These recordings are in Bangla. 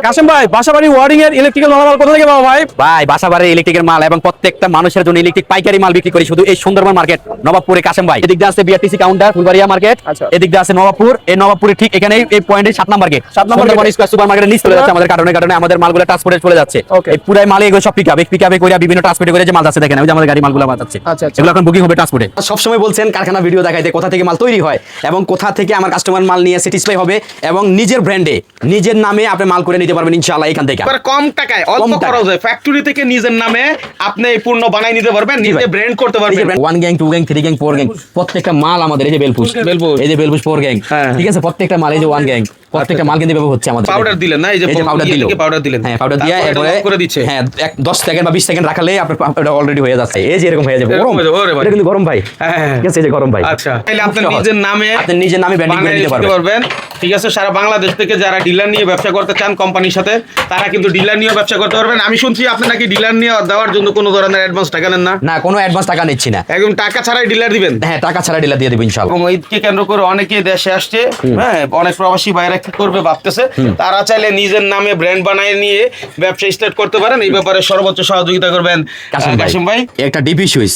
কাশেম ভাই, বাসাবাড়ি ওয়ারিং এর ইলেকট্রিক্যাল মালামাল কোথা থেকে পাবো ভাই? ভাই বাসাবাড়ির ইলেকট্রিকের মাল এবং প্রত্যেকটা মানুষের জন্য ইলেকট্রিক পাইকারি মাল বিক্রি করি শুধু এই সুন্দরবন মার্কেট নবাবপুরে। কাশেম ভাই, এদিক দিয়ে আছে বিআরটিসি কাউন্টার ফুলবাড়িয়া মার্কেট, আচ্ছা। এদিক দিয়ে আছে নবাবপুর। এই নবাবপুরে ঠিক এখানে এই পয়েন্টে 7 number gate, 7 number Sundarban gate. Square super মার্কেটের নিচ চলে যাচ্ছে আমাদের কারণে আমাদের মালগুলো ট্রান্সপোর্টে চলে যাচ্ছে। Okay. এই পুরাই মালে এগুলো সব পিকআপে কইরা বিভিন্ন ট্রান্সপোর্টে করে যে মাল যাচ্ছে দেখেন, ওই যে আমাদের গাড়ি মালগুলো মাল যাচ্ছে। আচ্ছা, আচ্ছা। এগুলো এখন বুকিং হবে ট্রান্সপোর্টে। সবসময় বলছেন কারখানা ভিডিও দেখাইতে কোথা থেকে মাল তৈরি হয় এবং কোথা থেকে আমার কাস্টমার মাল নিয়ে স্যাটিসফাই হবে এবং নিজের ব্র্যান্ডে নিজের নামে আপনি মাল করে নিতে পারবেন ইনশাআল্লাহ এখান থেকে। এবার কম টাকায় অল্প কম টাকায়। খরচে ফ্যাক্টরি থেকে নিজের নামে আপনি এই পূর্ণ বানাই নিতে পারবেন, নিজে ব্র্যান্ড করতে পারবেন। 1 গ্যাং 2 গ্যাং 3 গ্যাং 4 গ্যাং প্রত্যেকটা মাল আমাদের এই যে বেলপুশ, এই যে বেলপুশ 4 গ্যাং, হ্যাঁ। ঠিক আছে। প্রত্যেকটা মাল এই যে 1 গ্যাং প্রত্যেকটা মাল কিন্তু এভাবে হচ্ছে আমাদের। পাউডার দিলেন না, এই যে পাউডার দিল, পাউডার দিলেন, হ্যাঁ পাউডার দিয়ে তারপরে এরপরে lock করে দিচ্ছে। হ্যাঁ 10 সেকেন্ড বা 20 সেকেন্ড রাখলে আপনার এটা অলরেডি হয়ে যাচ্ছে। এই যে এরকম হয়ে যাবে। এরকম গরম, হয়ে যাবে, ওরে ভাই। এটা কিন্তু গরম ভাই, হ্যাঁ। ঠিক আছে, এই যে গরম ভাই। আচ্ছা, তাহলে আপনি সহজ। নিজের নামে আপনি নিজের নামে ব্র্যান্ডিং করে বানাই নিতে দিতে পারবেন। পারবেন। ঠিক আছে, সারা বাংলাদেশ থেকে যারা ডিলার নিয়ে ব্যবসা করতে চান কোম্পানির সাথে, তারা কিন্তু ডিলার নিয়ে ব্যবসা করতে পারবেন। আমি শুনছি আপনি নাকি ডিলার নিয়ে দেওয়ার জন্য কোনো ধরনের অ্যাডভান্স টাকা নেন না, না কোনো অ্যাডভান্স টাকা নিচ্ছি না, একদম টাকা ছাড়াই ডিলার দিবেন। হ্যাঁ টাকা ছাড়া ডিলার দিয়ে দেব ইনশাআল্লাহ। এবং ঈদকে কেন্দ্র করে অনেকেই দেশে আসছে, হ্যাঁ অনেক প্রবাসী ভাইরা কি করবে ভাবতেছে, তারা চাইলে নিজের নামে ব্র্যান্ড বানায় নিয়ে ব্যবসা স্টার্ট করতে পারেন। এই ব্যাপারে সর্বোচ্চ সহযোগিতা করবেন কাশিম ভাই। একটা ডিপি সুইচ,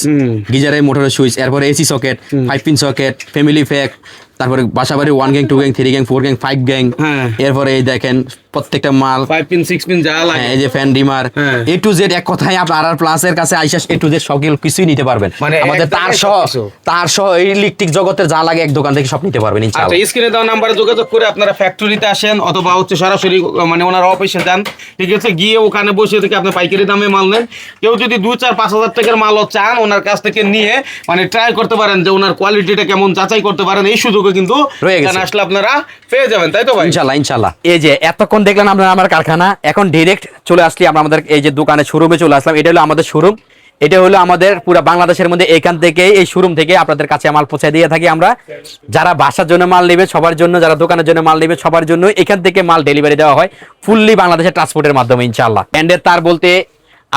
গিজারের মোটরের সুইচ, এরপরে AC socket, 5 pin socket, family pack, তারপরে বাসাবাড়ি 1 gang 2 gang 3 gang 4 gang 5 gang, হ্যাঁ। এরপরে এই দেখেন প্রত্যেকটা মাল 5 পিন 6 পিন যা লাগে, হ্যাঁ, এই যে ফ্যান ডিমার হ্যাঁ। এ টু জেড, এক কথায় আপনার আর প্লাস এর কাছে আইসা এ টু জেড সব কিছুই নিতে পারবেন। মানে আমাদের এক তার জায়গায় সহ সবকিছু। এই ইলেকট্রিক জগতের যা লাগে এক দোকান থেকে সব নিতে পারবেন আচ্ছা, ইনশাআল্লাহ। স্ক্রিনে দেওয়া নাম্বারে যোগাযোগ করে আপনারা ফ্যাক্টরিতে আসেন অথবা হচ্ছে সরাসরি মানে ওনার অফিসে যান, ঠিক আছে, গিয়ে ওখানে বসে থেকে আপনি পাইকারি দামে মাল নেন। কেউ যদি 2-4-5 হাজার টাকার মালও চান ওনার কাছ থেকে নিয়ে মানে ট্রাই করতে পারেন যে ওনার কোয়ালিটিটা কেমন, যাচাই করতে পারেন। এই সুযোগও কিন্তু রয়ে গেছে। এখানে আসলে আপনারা পেয়ে যাবেন, তাই তো ভাই? ইনশাআল্লাহ ইনশাআল্লাহ। এই যে এতক্ষণ দেখলেন আপনারা আমার কারখানা, এখন ডাইরেক্ট চলে আসলি আমরা আমাদের এই যে দোকানে শোরুমে চলে আসলাম। এটা হলো আমাদের শোরুম, এটা হলো আমাদের পুরো বাংলাদেশের মধ্যে এখান থেকে এই শোরুম থেকে আপনাদের কাছে মাল পৌঁছে দিয়ে থাকি আমরা। যারা বাসার জন্য মাল নেবে সবার জন্য, যারা দোকানের জন্য মাল নেবে সবার জন্য এখান থেকে মাল ডেলিভারি দেওয়া হয় ফুললি বাংলাদেশের ট্রান্সপোর্টের মাধ্যমে ইনশাআল্লাহ। ব্র্যান্ডের তার বলতে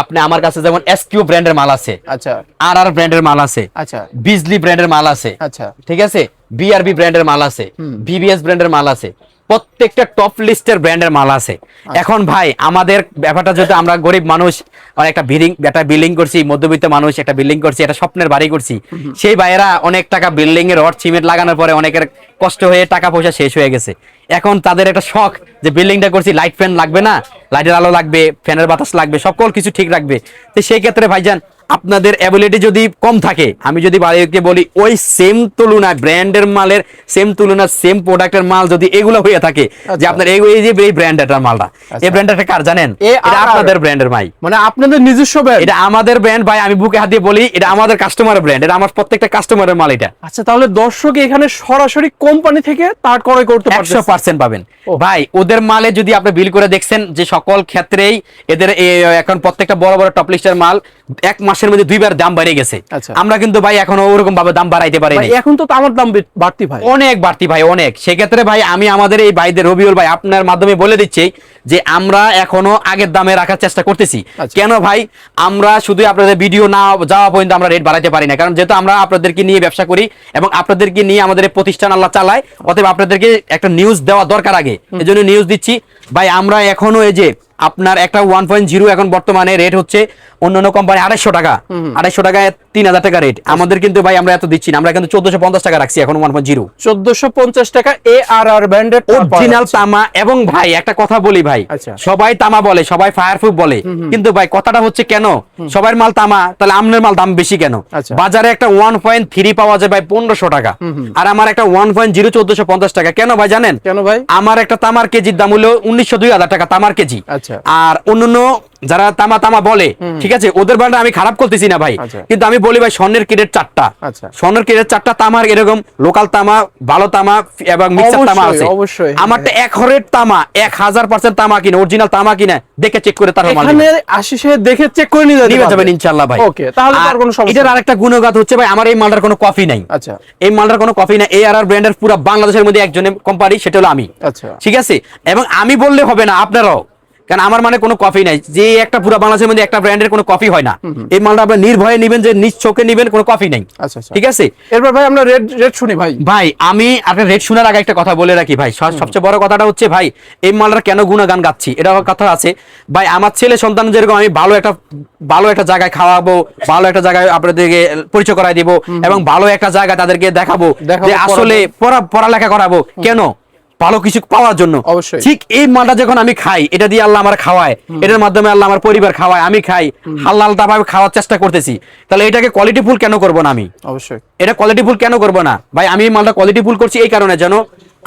আপনি আমার কাছে যেমন এসকিউ ব্র্যান্ডের মাল আছে, আচ্ছা, আর ব্র্যান্ডের মাল আছে, আচ্ছা, বিজলি ব্র্যান্ডের মাল আছে, আচ্ছা, ঠিক আছে, বিআরবি ব্র্যান্ডের মাল আছে, ভিভিএস ব্র্যান্ডের মাল আছে, প্রত্যেকটা টপ লিস্টের ব্র্যান্ডের মাল আছে। এখন ভাই আমাদের ব্যাপারটা যেহেতু আমরা গরিব মানুষ, একটা বিল্ডিং করছি, মধ্যবিত্ত মানুষ একটা বিল্ডিং করছি, একটা স্বপ্নের বাড়ি করছি, সেই ভাইয়েরা অনেক টাকা বিল্ডিং এর রড সিমেন্ট লাগানোর পরে অনেকের কষ্ট হয়ে টাকা পয়সা শেষ হয়ে গেছে। এখন তাদের একটা শখ যে বিল্ডিংটা করছি, লাইট ফ্যান লাগবে না, লাইটের আলো লাগবে, ফ্যানের বাতাস লাগবে, সকল কিছু ঠিক রাখবে। তো সেই ক্ষেত্রে ভাইজান আপনাদের অ্যাবিলিটি যদি কম থাকে, আমি যদি বাড়িকে বলি ওই সেম তুলনায় ব্র্যান্ডের মালের সেম তুলনায় সেম প্রোডাক্টের মাল যদি এগুলো হয়ে থাকে, যে আপনার এই যে এই ব্র্যান্ডের মালটা, এই ব্র্যান্ডটা কার জানেন? এটা আপনাদের ব্র্যান্ডের ভাই, মানে আপনাদের নিজস্ব ব্র্যান্ড। এটা আমাদের ব্র্যান্ড ভাই। আমি বুকে হাত দিয়ে বলি এটা আমাদের কাস্টমারের ব্র্যান্ড, এটা আমার প্রত্যেকটা কাস্টমারের মাল এটা। আচ্ছা, তাহলে দর্শক এখানে সরাসরি কোম্পানি থেকে তার ক্রয় করতে পারছে। 100% পাবেন ভাই। ওদের মালে যদি আপনি বিল করে দেখছেন যে সকল ক্ষেত্রেই এদের এখন প্রত্যেকটা বড় বড় টপ লিস্টের মাল 1 মাসের মধ্যে 2 বার দাম বেড়ে গেছে। আচ্ছা। আমরা কিন্তু ভাই এখনো ওরকম ভাবে দাম বাড়াইতে পারি না, এখন তো আমার দাম বাড়তি ভাই, অনেক বাড়তি ভাই, অনেক। সেক্ষেত্রে ভাই আমি আমাদের এই ভাইদের রবিউল ভাই আপনার মাধ্যমে বলে দিচ্ছি যে আমরা এখনো আগের দামে রাখার চেষ্টা করতেছি। আচ্ছা। কেন ভাই? আমরা শুধু আপনাদের ভিডিও না যাওয়া পর্যন্ত আমরা রেট বাড়াইতে পারি না, কারণ যেহেতু আমরা আপনাদেরকে নিয়ে ব্যবসা করি এবং আপনাদেরকে নিয়ে আমাদের এই প্রতিষ্ঠান আল্লাহ চালায়, অতএব আপনাদেরকে একটা নিউজ দেওয়া দরকার আগে, এজন্য নিউজ দিচ্ছি ভাই। আমরা এখনো এই যে আপনার একটা 1.0 এখন বর্তমানে রেট হচ্ছে অন্যান্য কোম্পানি 250 টাকা, 250 টাকায় 3000 টাকা রেট। আমাদের কিন্তু ভাই আমরা এত দিচ্ছি না, আমরা কিন্তু 1450 টাকা রাখছি এখন 1.0। 1450 টাকা ARR ব্র্যান্ডের অরিজিনাল তামা। এবং ভাই একটা কথা বলি ভাই, আচ্ছা। সবাই তামা বলে, সবাই ফায়ারপ্রুফ বলে, কিন্তু ভাই কথাটা হচ্ছে কেন সবার মাল তামা, তাহলে আমনের মাল দাম বেশি কেন? আচ্ছা। বাজারে একটা 1.3 পাওয়া যায় ভাই 1500 টাকা, আর আমার একটা 1.0 1450 টাকা। কেন ভাই জানেন? কেন ভাই? আমার একটা তামার কেজির দাম হলো 1900-2000 টাকা তামার কেজি। আচ্ছা। আর অন্যান্য যারা তামা তামা বলে, ঠিক আছে, ওদের ব্র্যান্ড আমি খারাপ করতেছি না ভাই, আচ্ছা। কিন্তু আমি বলি ভাই স্বর্ণের ক্যারেট 4টা, আচ্ছা। স্বর্ণের ক্যারেট 4টা তামার এরকম লোকাল তামা, ভালো তামা এবং মিক্সার তামা আছে। অবশ্যই। আমারটা 100 তামা, 1000% তামা কিনা, অরিজিনাল তামা কিনা দেখে চেক করে তারপর মাল এখানে আশিসে দেখে চেক করে নিয়ে নিয়ে যাবেন ইনশাআল্লাহ ভাই। ওকে, তাহলে তো আর কোনো সমস্যা এটার আরেকটা গুণগাত হচ্ছে ভাই আমার এই মালটার কোনো কফি নাই। আচ্ছা। এই মালটার কোনো কফি নাই। ARR ব্র্যান্ডের পুরো বাংলাদেশের মধ্যে একজনের কোম্পানি, সেটা হলো আমি। আচ্ছা। ঠিক আছে, এবং আমি বললে হবে না, আপনারাও কারণ আমার মানে কোনো কপি নাই, যে একটা পুরো বাংলাদেশের মধ্যে একটা ব্র্যান্ডের কোনো কপি হয় না। এই মালটা আপনি নির্ভয়ে নেবেন, যে নিজ চোখে নেবেন, কোনো কপি নাই। আচ্ছা আচ্ছা, ঠিক আছে। এরপর ভাই আমরা রেট শুনি ভাই। ভাই আমি আপনার রেট শোনার আগে একটা কথা বলে রাখি ভাই, সবচেয়ে বড় কথাটা হচ্ছে ভাই, এই মালটার কেন গুণগান গাচ্ছি এটা কথা আছে ভাই। আমার ছেলে সন্তান যেরকম আমি ভালো একটা জায়গায় খাওয়াবো, ভালো একটা জায়গায় আপনাদেরকে পরিচয় করাই দিব, এবং ভালো একটা জায়গা তাদেরকে দেখাবো যে আসলে পড়ালেখা করাবো কেন, ভালো কিছু পাওয়ার জন্য। অবশ্যই। ঠিক এই মালটা যখন আমি খাই, এটা দিয়ে আল্লাহ আমার খাওয়ায়, এটার মাধ্যমে আল্লাহ আমার পরিবার খাওয়ায়, আমি খাই, হালালটা ভাবে খাওয়ার চেষ্টা করতেছি, তাহলে এটাকে কোয়ালিটি ফুল কেন করবো না আমি? অবশ্যই এটা কোয়ালিটি ফুল কেন করবো না ভাই? আমি এই মালটা কোয়ালিটি ফুল করছি এই কারণে, যেন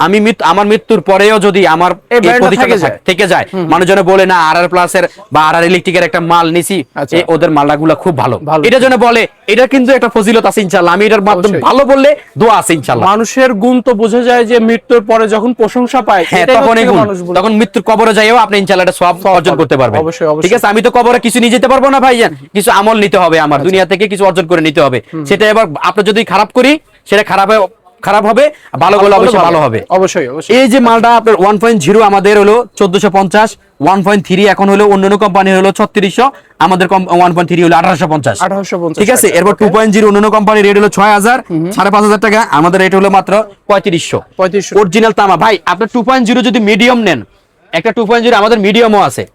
আমি আমার মৃত্যুর পরেও যদি আমার এই এই brand টা প্রতিষ্ঠানটা থেকে যায়, মানুষজন বলে না আর প্লাসের বা আর ইলেকট্রিকের একটা মাল নিছি, আচ্ছা। ওদের মালগুলো খুব ভালো, ভালো। এটা জন্য বলে। এটা কিন্তু একটা ফজিলত আছে ইনশাআল্লাহ, আমি এটার মাধ্যমে অবশ্যই। ভালো বললে দোয়া আছে ইনশাআল্লাহ। মানুষের গুণ তো বোঝা যায় যে মৃত্যুর পরে যখন প্রশংসা পায়, হ্যাঁ, এটাই তখন হচ্ছে এই গুণ। মানুষ বলে। তখন মৃত্যুর কবরে যাইও আপনি ইনশাআল্লাহ এটা সওয়াব অর্জন পাবেন। করতে পারবেন। অবশ্যই, অবশ্যই। ঠিক আছে। আমি তো কবরে কিছু নিয়ে যেতে পারবো না ভাইজান, কিছু আমল নিতে হবে আমার, দুনিয়া থেকে কিছু অর্জন করে নিতে হবে। সেটা এবার আপনি যদি খারাপ করি, সেটা খারাপ হবে, ভালো হলে অবশ্যই ভালো হবে। অবশ্যই অবশ্যই। এই যে মালটা আপনার 1.0 আমাদের হলো 1450, 1.3 এখন হলো অন্যান্য কোম্পানি হলো 3600, আমাদের 1.3 হলো 1850। 1850 ঠিক আছে। টাকা। এরপর Okay. 2.0 অন্যান্য কোম্পানির রেট হলো 6000, 5500 টাকা, আমাদের রেট হলো মাত্র 3500। 3500 অরিজিনাল তামা ভাই, আপনার 2.0 যদি মিডিয়াম নেন, একটা 2.0 আমাদের মিডিয়ামও আছে,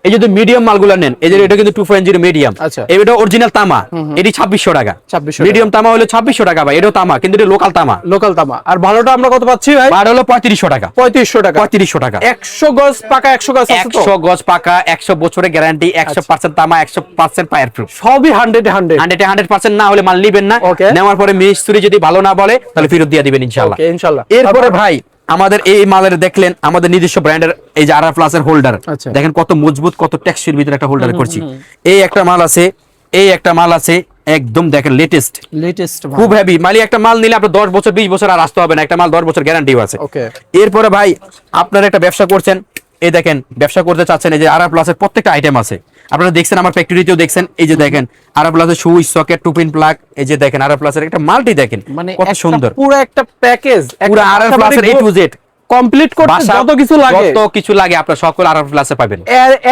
এই যদি মিডিয়াম মালগুলো নেন, এই যে এটা কিন্তু 2.0 মিডিয়াম, আচ্ছা। এটা অরিজিনাল তামা, এটি 2600 টাকা। 2600 মিডিয়াম তামা হলো 2600 টাকা ভাই, এটাও তামা কিন্তু এটা লোকাল তামা। লোকাল তামা। আর ভালোটা আমরা কত পাচ্ছি ভাই? আর হলো 3500 টাকা। 3500 টাকা। 3500 টাকা। 100 গজ পাকা, 100 গজ আছে তো? 100 গজ পাকা, 100 বছরের গ্যারান্টি, 100% তামা, 100% ফায়ার প্রুফ। সবই 100 100% না হলে মাল নিবেন না। Okay. নেওয়ার পরে মিস্ত্রি যদি ভালো না বলে তাহলে ফেরত দিয়ে দিবেন ইনশাআল্লাহ। ওকে ইনশাআল্লাহ। এরপরে ভাই আমাদের এই মালের দেখলেন আমাদের নিজস্ব ব্র্যান্ডের এই যে আরআর প্লাসের হোল্ডার, আচ্ছা। দেখেন কত মজবুত, কত টেক্সচার ভিতরে একটা হোল্ডার করছি। এই একটা মাল আছে, এই একটা মাল আছে, একদম দেখেন লেটেস্ট, খুব হেভি। মালি একটা মাল নিলে আপনার 10 বছর 20 বছর আর আসতে হবে না, একটা মাল 10 বছর গ্যারান্টিও আছে। ওকে। এরপরে ভাই আপনারা একটা ব্যবসা করছেন, এই দেখেন ব্যবসা করতে চাচ্ছেন, এই যে আরআর প্লাসের প্রত্যেকটা আইটেম আছে, আপনারা দেখছেন আমার ফ্যাক্টরিতেও দেখছেন, এই যে দেখেন আরআর প্লাসের switch socket two pin plug, এই যে দেখেন আরআর প্লাসের একটা মাল্টি দেখেন মানে কত সুন্দর, পুরো একটা প্যাকেজ, পুরো আরআর প্লাসের A to Z কমপ্লিট করতে বাসা যত কিছু লাগে, যত কিছু লাগে আপনার সকল আরআর প্লাসে পাবেন।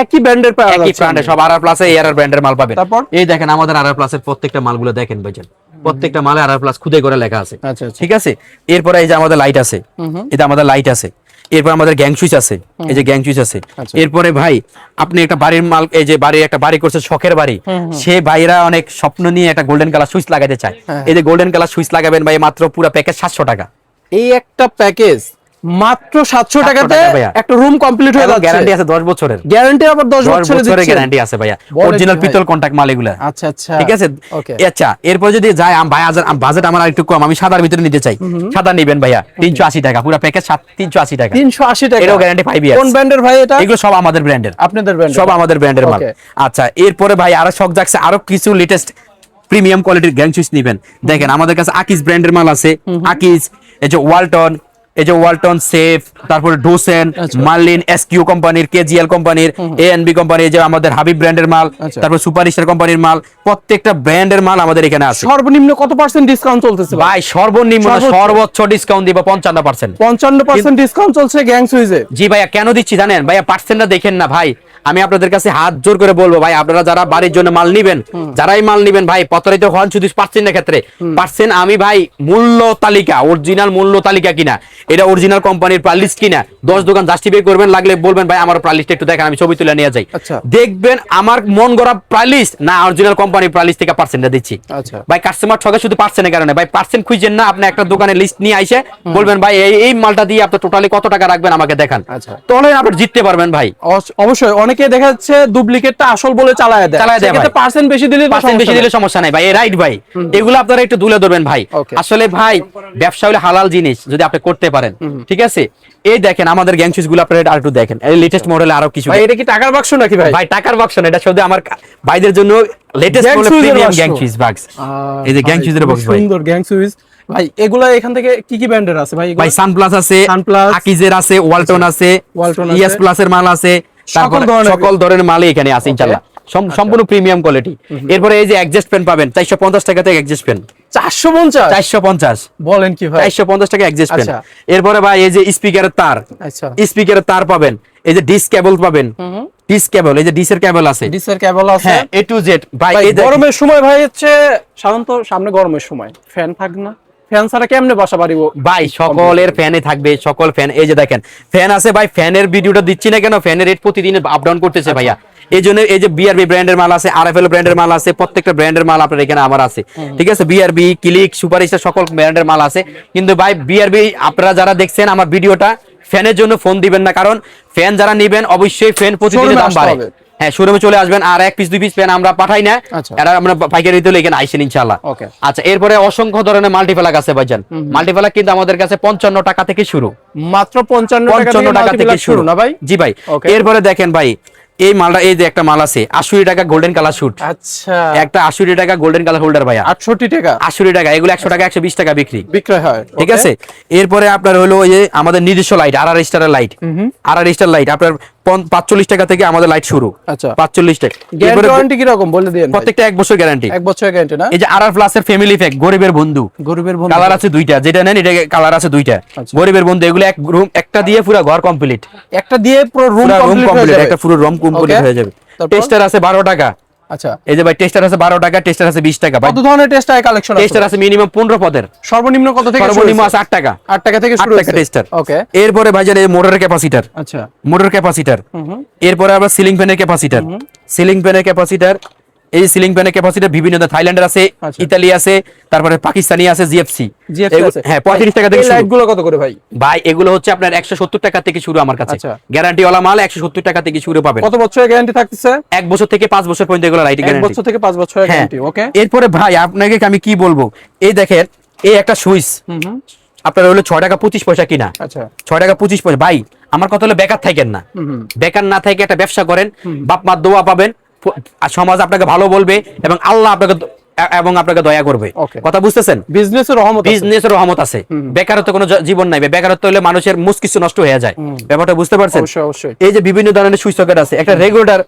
একই ব্র্যান্ডের পাওয়া একই যাচ্ছে। ব্র্যান্ডে সব আরআর প্লাসে এআরআর ব্র্যান্ডের মাল পাবেন। তারপর? এই দেখেন আমাদের আরআর প্লাসের প্রত্যেকটা মালগুলো দেখেন ভাইজান, প্রত্যেকটা মালে আরআর প্লাস খুদে করে লেখা আছে। আচ্ছা, আচ্ছা। ঠিক আছে। এরপরে এই যে আমাদের লাইট আছে, এটা আমাদের লাইট আছে, এরপর আমাদের গ্যাং সুইচ আছে, এই যে গ্যাং সুইচ আছে। আচ্ছা। এরপরে ভাই আপনি একটা বাড়ির মাল, এই যে বাড়ি একটা বাড়ি করছে শখের বাড়ি, সে ভাইরা অনেক স্বপ্ন নিয়ে একটা গোল্ডেন কালার সুইচ লাগাতে চায়, এই যে গোল্ডেন কালার সুইচ লাগাবেন ভাই মাত্র পুরো প্যাকেজ 700 টাকা। এই একটা প্যাকেজ মাত্র 700 টাকাতে টাকা ভাইয়া। একটা রুম কমপ্লিট হয়ে যাচ্ছে। গ্যারান্টি আছে 10 বছরের, গ্যারান্টি আবার 10 10 বছরের বছরের দিচ্ছে। গ্যারান্টি আছে ভাইয়া, বলেন অরিজিনাল কি ভাই? পিতল কন্টাক্ট মাল এগুলা। আচ্ছা আচ্ছা, ঠিক আছে। ওকে। আচ্ছা এরপর যদি যাই ভাই বাজেট আমার একটু কম, আমি সাদার ভিতরে নিতে চাই, সাদা নেবেন ভাইয়া 380 টাকা, পুরো প্যাকেজ 380 টাকা। 380 টাকা। এটাও গ্যারান্টি 5 ইয়ার্স। কোন ব্র্যান্ডের ভাই এটা? এগুলো সব আমাদের ব্র্যান্ডের, আপনাদের ব্র্যান্ড? সব আমাদের ব্র্যান্ডের মাল। Okay. আচ্ছা এরপরে ভাই আরো শখ জাগছে, আরো কিছু লেটেস্ট প্রিমিয়াম কোয়ালিটির গ্যাং সুইচ নেবেন, দেখেন আমাদের কাছে আকিস ব্র্যান্ডের মাল আছে, আকিস, এই যে ওয়ালটন, এই যে ওয়ালটন সেফ, তারপরে ডোসেন, আচ্ছা। মার্লিন, এসকিউ কোম্পানির, কেজিএল কোম্পানির, এএনবি কোম্পানির, যে আমাদের হাবিব ব্র্যান্ডের মাল, আচ্ছা। তারপর সুপারস্টার কোম্পানির মাল, প্রত্যেকটা ব্র্যান্ডের মাল আমাদের এখানে আছে। সর্বনিম্ন কত পার্সেন্ট ডিসকাউন্ট চলতেছে ভাই? ভাই সর্বনিম্ন না, সর্বোচ্চ? সর্বোচ্চ ডিসকাউন্ট দিব 55%। 55% ডিসকাউন্ট চলছে গ্যাং সুইজে। জি ভাইয়া, কেন দিচ্ছি জানেন ভাইয়া? পার্সেন্টটা দেখেন না ভাই, আমি আপনাদের কাছে হাত জোর করে বলবো ভাই, আপনারা যারা বাড়ির জন্য মাল নিবেন, যারাই মাল নিবেন ভাই, প্রতারিত হন শুধু পার্সেন্টের ক্ষেত্রে। পার্সেন্ট আমি ভাই মূল্য তালিকা, অরিজিনাল মূল্য তালিকা কিনা, এটা অরিজিনাল কোম্পানির প্রাইস লিস্ট কিনা, 10 দোকান জাস্টিফাই করবেন, লাগলে বলবেন ভাই আমার প্রাইস লিস্ট একটু দেখেন, আমি ছবি তুলে নিয়ে যাই। আচ্ছা। দেখবেন আমার মন গড়া প্রাইস লিস্ট না অরিজিনাল কোম্পানির প্রাইস লিস্ট থেকে পার্সেন্টটা দিচ্ছি। আচ্ছা। ভাই কাস্টমার ঠকে শুধু পার্সেন্টের কারণে, ভাই পার্সেন্ট খুঁজেন না, আপনি একটা দোকানের লিস্ট নিয়ে আইসে বলবেন ভাই এই মালটা দিয়ে আপনি টোটালি কত টাকা রাখবেন আমাকে দেখান, আচ্ছা। তাহলে আপনি জিততে পারবেন ভাই। অবশ্যই অনেকে দেখা যাচ্ছে ডুপ্লিকেটটা আসল বলে চালায় দেয়, ভাই। পার্সেন্ট বেশি দিলে পার্সেন্ট বেশি দিলে সমস্যা নাই ভাই, রাইট ভাই। এগুলো আপনারা একটু তুলে ধরবেন ভাই। Okay. আসলে ভাই ব্যবসা হলে হালাল জিনিস যদি আপনি করতে পারেন, ঠিক আছে। এই দেখেন আমাদের গ্যাং সুইচ গুলো আপনারা আর একটু দেখেন, এই লেটেস্ট মডেলে আরো কিছু। ভাই এটা কি টাকার বাক্স নাকি ভাই? ভাই টাকার বাক্স না, এটা শুধু আমার ভাইদের জন্য লেটেস্ট Gang মডেল Suiz এর প্রিমিয়াম বাক্স। গ্যাং সুইচ বাক্স। এই যে গ্যাং সুইচের বক্স ভাই, সুন্দর গ্যাং সুইচ ভাই। এগুলা এখান থেকে কি কি ব্র্যান্ডের আছে ভাই? ভাই সানপ্লাস আছে, Sunplus, আকিজের আছে, ওয়ালটন আছে, ওয়ালটন আছে, ইএস প্লাসের মাল আছে, তারপর সকল ধরনের মালই এখানে আছে ইনশাআল্লাহ, সম্পূর্ণ প্রিমিয়াম কোয়ালিটি। এরপরে এই যে অ্যাডজাস্ট পেন পাবেন 450 টাকা থেকে অ্যাডজাস্ট পেন। 450? 450 বলেন কি ভাই? 450 টাকা অ্যাডজাস্ট পেন। আচ্ছা। এরপরে ভাই এই যে স্পিকারের তার, আচ্ছা। স্পিকারের তার পাবেন, এই যে ডিস্ক কেবল পাবেন, ডিস কেবল, এই যে ডিসের কেবল আছে, ডিসের কেবল আছে। হ্যাঁ A to Z ভাই। ভাই এই দেখেন গরমের সময় ভাই হচ্ছে সাধারণত সামনে গরমের সময় ফ্যান থাকবে না, ফ্যান ছাড়া কেমনে বাসা বাড়িব ভাই, সকলের ফ্যানে থাকবে, সকল ফ্যান। এই যে দেখেন ফ্যান আছে ভাই, ফ্যানের ভিডিওটা দিচ্ছি না কেন, ফ্যানের রেট প্রতিদিন আপ ডাউন করতেছে ভাইয়া। এই জন্য এই যে বিআরবি ব্র্যান্ডের মাল আছে, আরএফএল ব্র্যান্ডের মাল আছে, প্রত্যেকটা ব্র্যান্ডের মাল আপনার এখানে আমার আছে, ঠিক আছে। বিআরবি, ক্লিক, সুপারস্টার সকল ব্র্যান্ডের মাল আছে। কিন্তু ভাই বিআরবি আপনারা যারা দেখছেন আমার ভিডিওটা, ফ্যানের জন্য ফোন দিবেন না, কারণ ফ্যান যারা নিবেন অবশ্যই ফ্যান প্রতিদিন Showroom দাম আসতে বাড়ে। হবে। হ্যাঁ, শোরুমে চলে আসবেন, আর 1 পিস 2 পিস ফ্যান আমরা পাঠাই না, আচ্ছা। এরা আমরা পাইকারি দিলে এখানে আইসেন ইনশাআল্লাহ। Okay. আচ্ছা, এরপরে অসংখ্য ধরনের মাল্টিপ্লাগ আছে ভাইজান। মাল্টিপ্লাগ কিন্তু আমাদের কাছে 55 টাকা থেকে শুরু, মাত্র 55 টাকা থেকে শুরু না ভাই? জি ভাই। Okay. এরপরে দেখেন ভাই, এই মালটা, এই যে একটা মাল আছে 80 টাকা গোল্ডেন কালার শুট, আচ্ছা একটা 80 টাকা গোল্ডেন কালার হোল্ডার ভাইয়া, 68 টাকা 80 টাকা। এগুলো 100 টাকা 120 টাকা বিক্রি, বিক্রয় হয়, ঠিক Okay. আছে। এরপরে আপনার হলো ওই যে আমাদের নিজস্ব লাইট RR স্টারের লাইট, RR স্টার লাইট আপনার 45 টাকা থেকে আমাদের লাইট শুরু, আচ্ছা। 45 টাকা। গ্যারান্টি এরপরে ওয়ারেন্টি কি রকম বলে দেন? প্রত্যেকটা 1 বছর গ্যারান্টি, 1 বছরের গ্যারান্টি না? এই যে RR প্লাস এর ফ্যামিলি প্যাক, গরিবের বন্ধু, গরিবের বন্ধু কালার আছে 2টা, যেটা নেন এটা কালার আছে 2টা। আচ্ছা। গরিবের বন্ধু এগুলো এক রুম একটা দিয়ে পুরো ঘর কমপ্লিট, একটা দিয়ে পুরো রুম পুরো রুম কমপ্লিট হয়ে কমপ্লিট, যাবে। একটা পুরো রুম কমপ্লিট Okay. হয়ে যাবে। তারপর? টেস্টার আছে 12 টাকা, আচ্ছা এই যে ভাই টেস্টার আছে 12 টাকা, টেস্টার আছে 20 টাকা ভাই। কত ধরনের টেস্ট আই কালেকশন আছে? টেস্টার আছে মিনিমাম 15 পদের, সর্বনিম্ন কত থেকে শুরু? সর্বনিম্ন আছে 8 টাকা, 8 টাকা থেকে 8 শুরু টাকা হচ্ছে টেস্টার। ওকে এরপরে ভাইজান এই মোটরের ক্যাপাসিটর, আচ্ছা মোটর ক্যাপাসিটর। এরপরে আবার সিলিং ফ্যানের ক্যাপাসিটর, সিলিং ফ্যানের ক্যাপাসিটর। এই সিলিং ফ্যানের ক্যাপাসিটর বিভিন্ন থাইল্যান্ডের আছে, আচ্ছা। ইতালি আছে, তারপরে পাকিস্তানি আছে, জিএফসি। জিএফসি আছে হ্যাঁ 35 টাকা থেকে এই শুরু লাইট গুলো কত করে ভাই? ভাই। এগুলো হচ্ছে আপনার 170 টাকা থেকে শুরু আমার কাছে, আচ্ছা। গ্যারান্টি ওয়ালা মাল 170 টাকা থেকে শুরু পাবেন। কত বছরের গ্যারান্টি থাকতেছে? 1 বছর থেকে 5 বছর পর্যন্ত এগুলো লাইট 1 গ্যারান্টি। বছর থেকে 5 বছরের হ্যাঁ। গ্যারান্টি ওকে এরপরে ভাই আপনাকে আমি কি বলবো, এই দেখেন এই একটা সুইচ আপনার হলো 6 টাকা 25 পয়সা কিনা, আচ্ছা 6 টাকা 25 পয়সা। ভাই আমার কথা হলো বেকার থাকেন না, বেকার না থেকে একটা ব্যবসা করেন, বাপ মার দোয়া পাবেন, আর সমাজ আপনাকে ভালো বলবে এবং আল্লাহ আপনাকে দয়া করবে। Okay. কথা বুঝতেছেন? বিজনেসের রহমত আছে। বিজনেসের রহমত আছে, বেকারত্ব কোনো জীবন নাই, বেকারত্ব হলে মানুষের মস্তিষ্ক নষ্ট হয়ে যায়। ব্যাপারটা বুঝতে পারছেন? অবশ্যই অবশ্যই এই যে বিভিন্ন ধরনের সুইচ সকেট আছে, একটা রেগুলেটর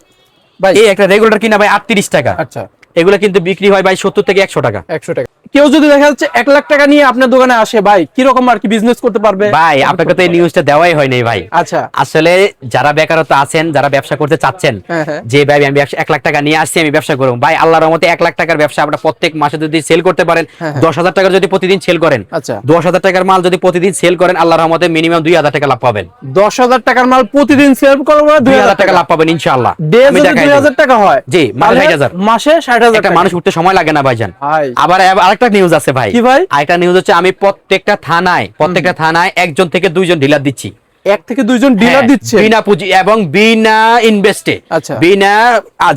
ভাই এই একটা রেগুলেটর কিনা ভাই 38 টাকা, আচ্ছা এগুলো কিন্তু বিক্রি হয় ভাই 70 থেকে 100 টাকা। 100 টাকা। কেউ যদি দেখা যাচ্ছে 1 লাখ টাকা নিয়ে আপনার দোকানে আসে ভাই কি রকম আর কি বিজনেস করতে পারবে? ভাই আপনাকে তো এই নিউজটা দেওয়াই হয় নাই ভাই। আচ্ছা আসলে যারা বেকারত্ব আছেন, যারা ব্যবসা করতে চাচ্ছেন, হ্যাঁ, হ্যাঁ। যে ভাই আমি 1 লাখ টাকা নিয়ে আসছি আমি ব্যবসা করব, ভাই আল্লাহর রহমতে 1 লাখ টাকার ব্যবসা আপনারা প্রত্যেক মাসে যদি সেল করতে পারেন, হ্যাঁ, হ্যাঁ। 10,000 টাকার যদি প্রতিদিন সেল করেন, আচ্ছা 10,000 টাকার মাল যদি প্রতিদিন সেল করেন, আল্লাহর রহমতে মিনিমাম 2,000 টাকা লাভ পাবেন। 10,000 টাকার মাল প্রতিদিন সেল করবো 2,000 টাকা লাভ পাবেন ইনশাআল্লাহ। ডে আমি যদি দেখাই দেব। 2000 টাকা হয় জি, মাসে তাহলে 60,000 মাসে 60,000 একটা টাকা। মানুষ উঠতে সময় লাগে না ভাইজান। ভাই আবার আরেকটা নিউজ আছে ভাই। কি ভাই? আরেকটা নিউজ হচ্ছে আমি প্রত্যেকটা থানায় 1 থেকে 2 ডিলার দিচ্ছি। 1 থেকে 2 জন ডিলার হ্যাঁ, দিচ্ছে বিনা পুঁজি এবং বিনা ইনভেস্টে, আচ্ছা। বিনা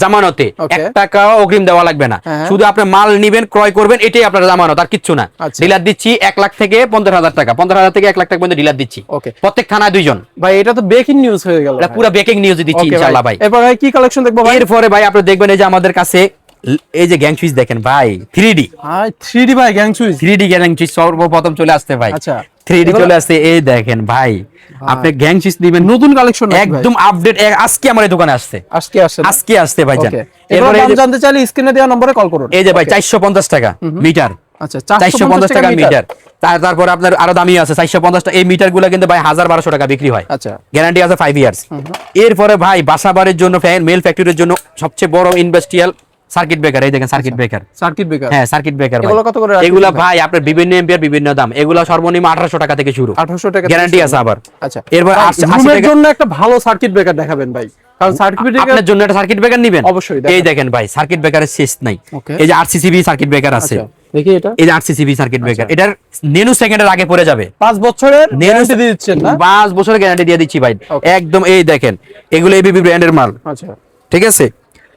জামানতে, Okay. 1 টাকাও অগ্রিম দেওয়া লাগবে না, হ্যাঁ। শুধু আপনি মাল নিবেন, ক্রয় করবেন, এটাই আপনার জামানত, আর কিচ্ছু না। আচ্ছা। ডিলার দিচ্ছি 1 লাখ থেকে 15,000 টাকা, 15,000 থেকে 1 লাখ টাকা পর্যন্ত ডিলার দিচ্ছি। Okay. প্রত্যেক থানায় 2 জন। ভাই এটা তো ব্রেকিং নিউজ হয়ে গেল এটা পুরো ব্রেকিং নিউজ দিচ্ছি Okay ইনশাআল্লাহ ভাই। এরপর ভাই কি কালেকশন দেখবো ভাই? এরপরে ভাই আপনি দেখবেন এই যে আমাদের কাছে এই যে গ্যাং সুইচ দেখেন ভাই, 3D ভাই 3D ভাই gang switch 3D gang switch সর্বপ্রথম চলে আসছে ভাই। আচ্ছা 3D চলে আসছে, এই দেখেন ভাই আপনি গ্যাং সুইচ দিবেন নতুন কালেকশন একদম আপডেট, আজকে আমার এই দোকানে আসছে, আজকে আসছে না? আজকে আসছে ভাইজান। Okay. এরপরে এরপর এই দাম যে- জানতে চাইলে স্ক্রিনে দেওয়া নম্বরে কল করুন। এই যে ভাই 450 টাকা মিটার, আচ্ছা 450 টাকা মিটার। তারপরে আপনার আরো দামি আছে 450 টাকা। এই মিটার গুলা কিন্তু ভাই 1,000-1,200 টাকা বিক্রি হয়, আচ্ছা গ্যারান্টি আছে 5 ইয়ার্স। এরপরে ভাই বাসাবাড়ির জন্য মেল ফ্যাক্টরির জন্য সবচেয়ে বড় ইন্ডাস্ট্রিয়াল সার্কিট ব্রেকার, এই দেখেন সার্কিট ব্রেকার। সার্কিট ব্রেকার হ্যাঁ সার্কিট ব্রেকার ভাই। এগুলো কত করে রাখছেন এগুলা ভাই? ভাই আপনার বিভিন্ন এম্পিয়ার বিভিন্ন দাম, এগুলা সর্বনিম্ন 1,800 টাকা থেকে শুরু, 1800 টাকা গ্যারান্টি আছে আবার। আচ্ছা এরপর ভাই, 80 রুমের টাকা। জন্য একটা ভালো সার্কিট ব্রেকার দেখাবেন ভাই, কারণ সার্কিট ব্রেকার আপনার জন্য একটা সার্কিট ব্রেকার নেবেন অবশ্যই দেখান। এই দেখেন ভাই সার্কিট ব্রেকারের শেষ নাই। Okay. এই যে আরসিসিবি সার্কিট ব্রেকার আছে, আচ্ছা দেখি এটা এই যে আরসিসিবি সার্কিট ব্রেকার, এটার নেনো সেকেন্ডের আগে পড়ে যাবে। 5 বছরের গ্যারান্টি দিয়ে দিচ্ছেন না? 5 বছরের গ্যারান্টি দিয়ে দিচ্ছি ভাই Okay. একদম। এই দেখেন এগুলো এবিবি ব্র্যান্ডের মাল, আচ্ছা ঠিক আছে।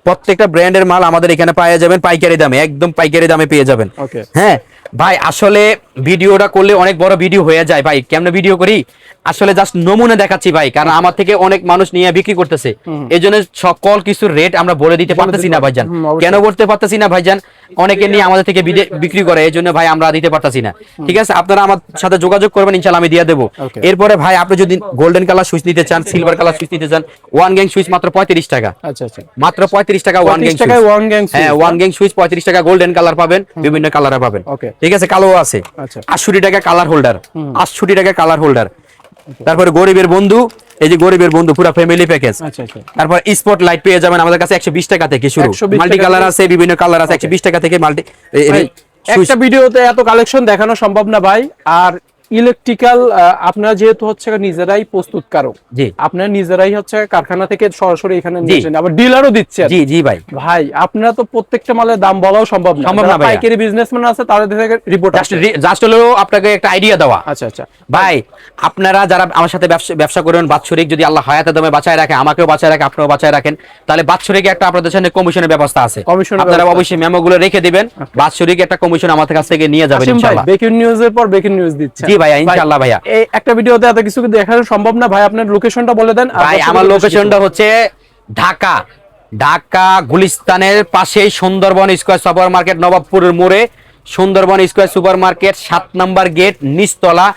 প্রত্যেকটা ব্র্যান্ডের মাল আমাদের এখানে পাওয়া যাবেন পাইকারি দামে, একদম পাইকারি দামে পেয়ে যাবেন। ওকে হ্যাঁ ভাই আসলে ভিডিওটা করলে অনেক বড় ভিডিও হয়ে যায় ভাই, কেমনে ভিডিও করি আসলে জাস্ট নমুনা দেখাচ্ছি ভাই, কারণ আমার থেকে অনেক মানুষ নিয়ে বিক্রি করতেছে, এই জন্য সকল কিছুর রেট আমরা বলে দিতে পারতেছি না ভাইজান। অবশ্যই। কেন বলতে পারতেছি না ভাইজান, অনেকে নিয়ে আমাদের থেকে বিক্রি করে, এই জন্য ভাই আমরা দিতে পারতেছি না। ঠিক আছে, আপনারা আমার সাথে যোগাযোগ করবেন, ইনশাআল্লাহ আমি দিয়ে দেবো। Okay. এরপরে ভাই আপনি যদি গোল্ডেন কালার সুইচ নিতে চান, সিলভার কালার সুইচ নিতে চান, 1 গ্যাং সুইচ মাত্র 35 টাকা, আচ্ছা আচ্ছা মাত্র 35 টাকা 1 গ্যাং 35 টাকায় সুইচ। 1 গ্যাং হ্যাঁ 1 গ্যাং সুইচ 35 টাকা, গোল্ডেন কালার পাবেন, বিভিন্ন কালারে পাবেন। Okay. ঠিক আছে, কালো আছে, আচ্ছা 68 টাকা কালার হোল্ডার, 68 টাকা কালার হোল্ডার। তারপরে গরিবের বন্ধু এই যে গরিবের বন্ধু পুরো ফ্যামিলি প্যাকেজ। আচ্ছা আচ্ছা। তারপর স্পট লাইট পেয়ে যাবেন আমাদের কাছে 120 টাকা থেকে শুরু, 120 মাল্টি টাকা কালার থেকে? আছে, বিভিন্ন কালার আছে, 120 টাকা থেকে মাল্টি ভাই, একটা ভিডিওতে এত কালেকশন দেখানো সম্ভব না ভাই। আর ইলেকট্রিক্যাল আপনারা যেহেতু হচ্ছে নিজেরাই প্রস্তুতকারক, জি আপনারা নিজেরাই হচ্ছে কারখানা থেকে সরাসরি এখানে জি। নিয়েছেন, আবার ডিলারও দিচ্ছেন। জি জি ভাই, ভাই আপনারা তো প্রত্যেকটা মালের দাম বলাও সম্ভব না। সম্ভব না যারা ভাইয়া। পাইকারি বিজনেসম্যান আছে তাদের থেকে রিপোর্ট আসে। জাস্ট হলো আপনাকে একটা আইডিয়া দেওয়া। আচ্ছা আচ্ছা। ভাই আপনারা যারা আমার সাথে ব্যবসা করবেন বাৎসরিক, যদি আল্লাহ হায়াতে দমে বাঁচায় রাখে, আমাকেও বাঁচায় রাখে, আপনারাও বাঁচায় রাখেন, তাহলে বাৎসরিক একটা আপনাদের সামনে কমিশনের ব্যবস্থা আছে। কমিশনের আপনারা ব্যবস্থা অবশ্যই মেমো গুলো রেখে দিবেন, বাৎসরিক একটা কমিশন আমাদের কাছ থেকে নিয়ে যাবেন আসিম ভাই ইনশাআল্লাহ। ব্রেকিং নিউজের পর ব্রেকিং নিউজ দিচ্ছেন। জি ভাইয়া, ইনশাআল্লাহ ভাইয়া। এই একটা ভিডিওতে এত কিছু দেখানো সম্ভব না ভাই, আপনার লোকেশনটা বলে দেন। আর ভাই আমার লোকেশনটা হচ্ছে ঢাকা, ঢাকা গুলিস্তানের পাশেই সুন্দরবন স্কয়ার সুপার মার্কেট, নবাবপুরের মোড়ে সুন্দরবন স্কয়ার সুপার মার্কেট, 7 নম্বর গেট, নিচতলা,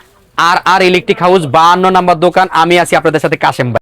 আর ইলেকট্রিক হাউস, 52 নম্বর দোকান। আমি আছি আপনাদের সাথে কাশেম ভাই।